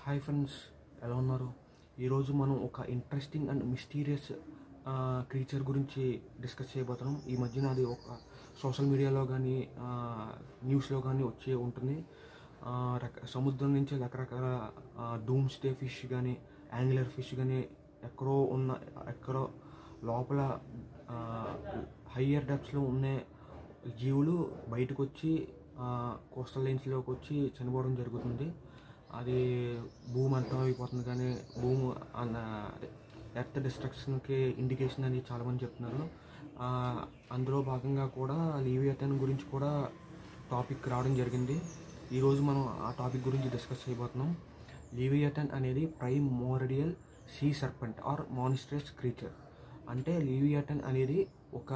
Hi friends, ఎలా ఉన్నారు? ఈరోజు మనం ఒక ఇంట్రెస్టింగ్ అండ్ మిస్టీరియస్ క్రీచర్ గురించి డిస్కస్ చేయబోతున్నాం. ఈ మధ్యన అది ఒక సోషల్ మీడియాలో కానీ న్యూస్లో కానీ వచ్చి ఉంటుంది. సముద్రం నుంచి రకరకాల డూమ్స్డే ఫిష్ కానీ యాంగులర్ ఫిష్ కానీ ఎక్కడో లోపల హయ్యర్ డెప్స్లో ఉన్న జీవులు బయటకు వచ్చి కోస్టల్ లైన్స్లోకి వచ్చి చనిపోవడం జరుగుతుంది. అది భూమి అంతం అయిపోతుంది, కానీ భూమి ఎర్త్ డిస్ట్రక్షన్కి ఇండికేషన్ అని చాలామంది చెప్తున్నారు. అందులో భాగంగా కూడా లీవియథాన్ గురించి కూడా టాపిక్ రావడం జరిగింది. ఈరోజు మనం ఆ టాపిక్ గురించి డిస్కస్ చేయబోతున్నాం. లీవియథాన్ అనేది ప్రైమోర్డియల్ see serpent are monstrous creature. అంటే లీవియథాన్ అనేది ఒక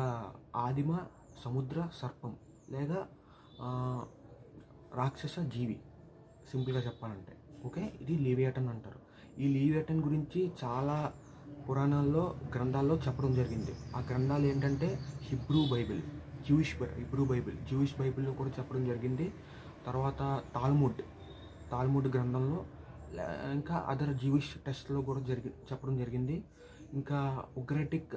ఆదిమ సముద్ర సర్పం లేదా రాక్షస జీవి, సింపుల్గా చెప్పాలంటే. ఓకే, ఇది లీవియథాన్ అంటారు. ఈ లీవియథాన్ గురించి చాలా పురాణాల్లో గ్రంథాల్లో చెప్పడం జరిగింది. ఆ గ్రంథాలు ఏంటంటే హిబ్రూ బైబిల్, జూయిష్ బైబిల్లో కూడా చెప్పడం జరిగింది. తర్వాత తాల్ముడ్ గ్రంథంలో, ఇంకా అదర్ జూయిష్ టెస్ట్లో కూడా చెప్పడం జరిగింది. ఇంకా ఉగ్రాటిక్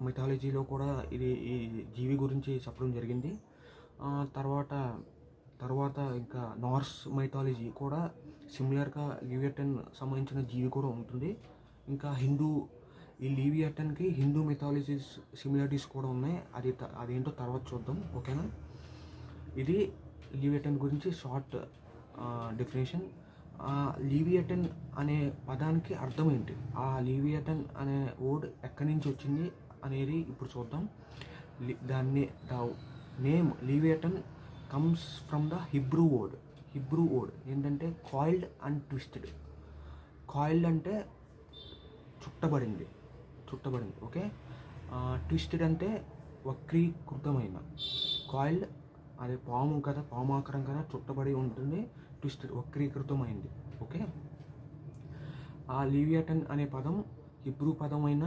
మిథాలజీలో కూడా ఈ జీవి గురించి చెప్పడం జరిగింది. తర్వాత ఇంకా నార్స్ మైథాలజీ కూడా సిమిలర్గా లీవియథాన్ సంబంధించిన జీవి కూడా ఉంటుంది. ఇంకా ఈ లీవియథాన్కి హిందూ మిథాలజీస్ సిమిలారిటీస్ కూడా ఉన్నాయి. అదేంటో తర్వాత చూద్దాం. ఓకేనా? ఇది లీవియథాన్ గురించి షార్ట్ డెఫినేషన్. లీవియథాన్ అనే పదానికి అర్థం ఏంటి, ఆ లీవియథాన్ అనే వర్డ్ ఎక్కడి నుంచి వచ్చింది అనేది ఇప్పుడు చూద్దాం. The name Leviathan comes from the Hebrew word ఏంటంటే కాయిల్డ్ అండ్ ట్విస్టెడ్. కాయిల్డ్ అంటే చుట్టబడింది. ఓకే, ట్విస్టెడ్ అంటే వక్రీకృతమైన. కాయిల్డ్ అదే పాము కదా, పాము ఆకారం కదా, చుట్టబడి ఉంటుంది. ట్విస్టెడ్ వక్రీకృతమైంది. ఓకే, ఆ లీవియథాన్ అనే పదం హిబ్రూ పదం అయిన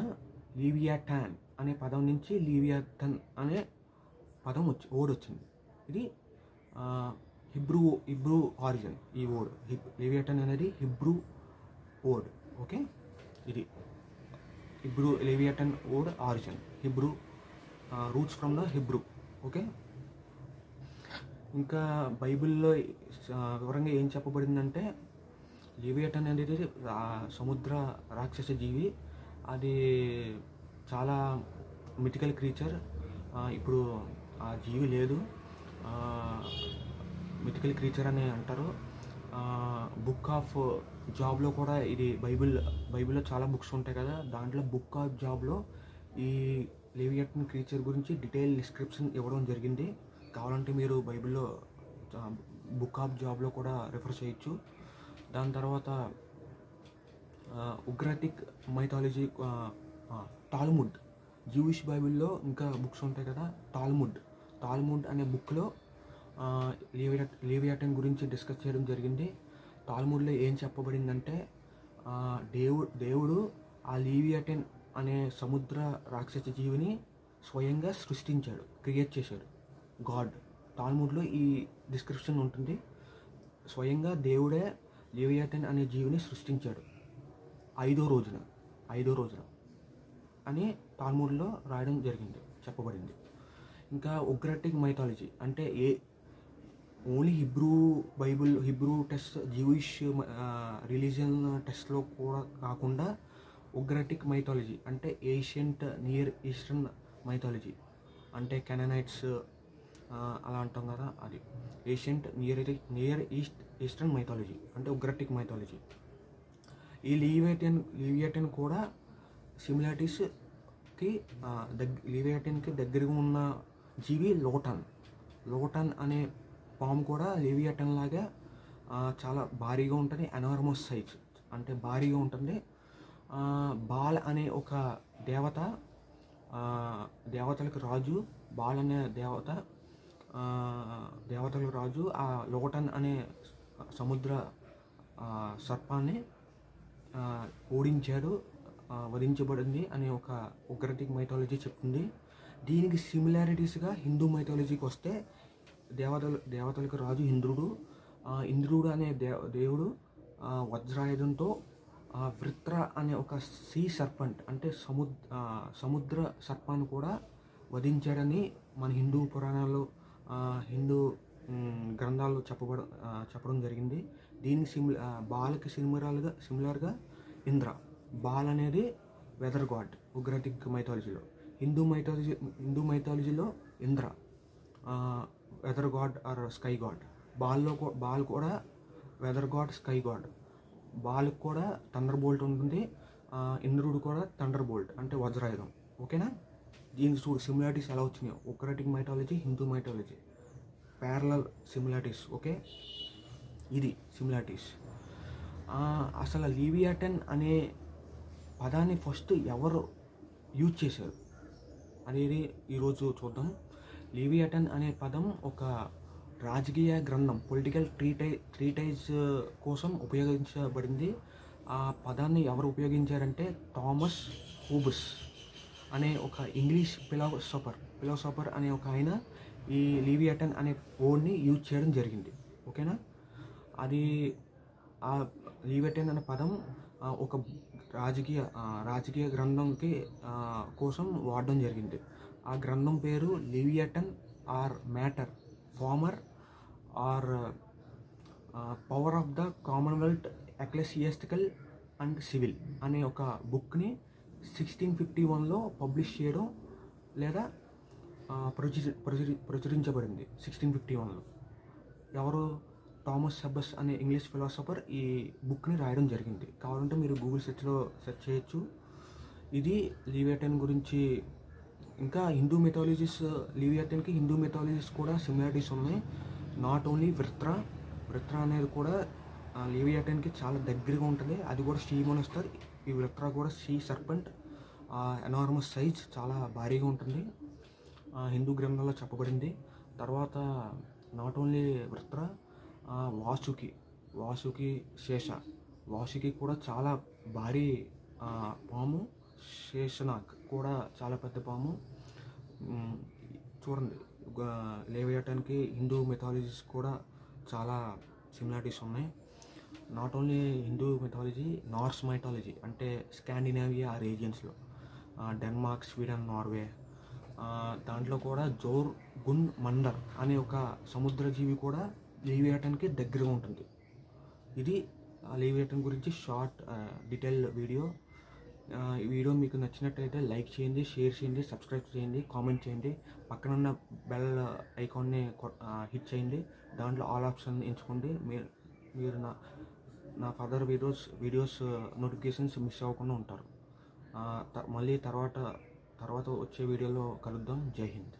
లీవియాటాన్ అనే పదం నుంచి లీవియథాన్ అనే పదం వర్డ్ వచ్చింది. ఇది హిబ్రూ ఆరిజిన్. ఈ వర్డ్ లీవియథాన్ అనేది హిబ్రూ వర్డ్. ఓకే, ఇది Leviathan word origin Hebrew, roots from the Hebrew. Okay, ఇంకా బైబిల్లో వివరంగా ఏం చెప్పబడిందంటే లీవియథాన్ అనేది సముద్ర రాక్షస జీవి. అది చాలా మిథికల్ క్రీచర్. ఇప్పుడు ఆ జీవి లేదు, మిథికల్ క్రీచర్ అని అంటారు. బుక్ ఆఫ్ జాబ్లో కూడా ఇది బైబిల్లో చాలా బుక్స్ ఉంటాయి కదా, దాంట్లో బుక్ ఆఫ్ జాబ్లో ఈ లీవియథాన్ క్రీచర్ గురించి డీటెయిల్ డిస్క్రిప్షన్ ఇవ్వడం జరిగింది. కావాలంటే మీరు బైబిల్లో బుక్ ఆఫ్ జాబ్లో కూడా రెఫర్ చేయొచ్చు. దాని తర్వాత ఉగ్రాటిక్ మైథాలజీ, టాల్ముడ్, జూయిష్ బైబిల్లో ఇంకా బుక్స్ ఉంటాయి కదా. టాల్ముడ్ అనే బుక్లో లీవియథాన్ గురించి డిస్కస్ చేయడం జరిగింది. టాల్ముడ్లో ఏం చెప్పబడిందంటే దేవుడు ఆ లీవియథాన్ అనే సముద్ర రాక్షస జీవిని స్వయంగా సృష్టించాడు, క్రియేట్ చేశాడు. గాడ్, టాల్ముడ్లో ఈ డిస్క్రిప్షన్ ఉంటుంది. స్వయంగా దేవుడే లీవియథాన్ అనే జీవిని సృష్టించాడు ఐదో రోజున అని టాల్ముడ్లో రాయడం జరిగింది, చెప్పబడింది. ఇంకా ఉగ్రాటిక్ మైథాలజీ అంటే only Hebrew test, Jewish religion టెస్ట్లో కూడా కాకుండా ఉగ్రాటిక్ మైథాలజీ అంటే ఏషియంట్ నియర్ ఈస్టర్న్ మైథాలజీ, అంటే కెననైట్స్ అలా అంటాం కదా, అది ఏషియంట్ నియర్ ఈస్టర్న్ మైథాలజీ అంటే ఉగ్రాటిక్ మైథాలజీ. ఈ లీవియథాన్ కూడా సిమిలారిటీస్కి లీవియథాన్కి దగ్గరగా ఉన్న జీవి లోటాన్ అనే పాము కూడా లీవియథాన్ లాగా చాలా భారీగా ఉంటుంది. ఎనార్మస్ సైజ్ అంటే భారీగా ఉంటుంది. బాల్ అనే ఒక దేవతలకు రాజు, బాల్ అనే దేవతలకు రాజు ఆ లోటాన్ అనే సముద్ర సర్పాన్ని ఓడించాడు, వధించబడింది అనే ఒక ఉగ్రాటిక్ మైథాలజీ చెప్తుంది. దీనికి సిమిలారిటీస్గా హిందూ మైథాలజీకి వస్తే దేవతలకు రాజు ఇంద్రుడు అనే దేవుడు వజ్రాయుధంతో వృత్ర అనే ఒక సీ సర్పంట్ అంటే సముద్ర సర్పాన్ని కూడా వధించాడని మన హిందూ పురాణాల్లో హిందూ గ్రంథాల్లో చెప్పడం జరిగింది. దీనికి బాలకి సిమిలర్గా ఇంద్ర. బాల్ అనేది వెదర్ గాడ్ ఉగ్రటిక్ మైథాలజీలో. హిందూ మైథాలజీలో Indra weather god or sky god. Baal కూడా వెదర్ గాడ్, స్కై గాడ్. బాల్కి కూడా థండర్ బోల్ట్ ఉంటుంది, ఇంద్రుడు కూడా థండర్ బోల్ట్ అంటే వజ్రాయుధం. ఓకేనా? దీనికి సిమిలారిటీస్ ఎలా వచ్చినాయో Ugaritic mythology, Hindu mythology parallel similarities. Okay, ఇది సిమిలారిటీస్. అసలు లీవియాటన్ అనే పదాన్ని ఫస్ట్ ఎవరు యూజ్ చేశారు అనేది ఈరోజు చూద్దాం. లీవియాటన్ అనే పదం ఒక రాజకీయ గ్రంథం, పొలిటికల్ ట్రీటైజ్ కోసం ఉపయోగించబడింది. ఆ పదాన్ని ఎవరు ఉపయోగించారంటే థామస్ హోబస్ అనే ఒక ఇంగ్లీష్ ఫిలాసఫర్ అనే ఒక ఆయన ఈ లీవియాటన్ అనే వర్డ్ని యూజ్ చేయడం జరిగింది. ఓకేనా? అది ఆ లీవియాటన్ అనే పదం ఒక రాజకీయ గ్రంథంకి కోసం వాడడం జరిగింది. ఆ గ్రంథం పేరు Leviathan or matter form or power of the commonwealth ecclesiastical and civil అనే ఒక బుక్ని 1651లో పబ్లిష్ చేయడం లేదా ప్రచురించబడింది 1651లో. ఎవరు? థామస్ హోబస్ అనే ఇంగ్లీష్ ఫిలాసఫర్ ఈ బుక్ని రాయడం జరిగింది. కావాలంటే మీరు గూగుల్ సెర్చ్లో సెర్చ్ చేయొచ్చు. ఇది లీవియాటన్ గురించి. ఇంకా హిందూ మెథాలజీస్, లీవియాటన్కి హిందూ మెథాలజీస్ కూడా సిమిలారిటీస్ ఉన్నాయి. నాట్ ఓన్లీ వృత్ర అనేది కూడా లీవియాటన్కి చాలా దగ్గరగా ఉంటుంది. అది కూడా సీ మొనస్టర్. ఈ వృత్ర కూడా సీ సర్పెంట్, ఎనార్మస్ సైజ్, చాలా భారీగా ఉంటుంది. హిందూ గ్రంథాల్లో చెప్పబడింది. తర్వాత నాట్ ఓన్లీ వృత్ర, వాసుకి శేష. వాసుకి కూడా చాలా భారీ పాము. శేషనాగ్ కూడా చాలా పెద్ద పాము. చూడండి, లీవియాటన్కి హిందూ మెథాలజీస్ కూడా చాలా సిమిలారిటీస్ ఉన్నాయి. Not only Hindu mythology, Norse mythology అంటే స్కాండినేవియా రీజియన్స్లో డెన్మార్క్, స్వీడన్, నార్వే, దాంట్లో కూడా జోర్ గున్ మండర్ అనే ఒక సముద్రజీవి కూడా లీవియాటన్కి దగ్గరగా ఉంటుంది. ఇది లీవియాటన్ గురించి షార్ట్ డీటెయిల్ వీడియో. ఈ వీడియో మీకు నచ్చినట్టయితే లైక్ చేయండి, షేర్ చేయండి, సబ్స్క్రైబ్ చేయండి, కామెంట్ చేయండి. పక్కనున్న బెల్ ఐకాన్ని హిట్ చేయండి. దాంట్లో ఆల్ ఆప్షన్ ఎంచుకోండి. మీరు నా ఫర్దర్ వీడియోస్ నోటిఫికేషన్స్ మిస్ అవ్వకుండా ఉంటారు. మళ్ళీ తర్వాత వచ్చే వీడియోలో కలుద్దాం. జై హింద్.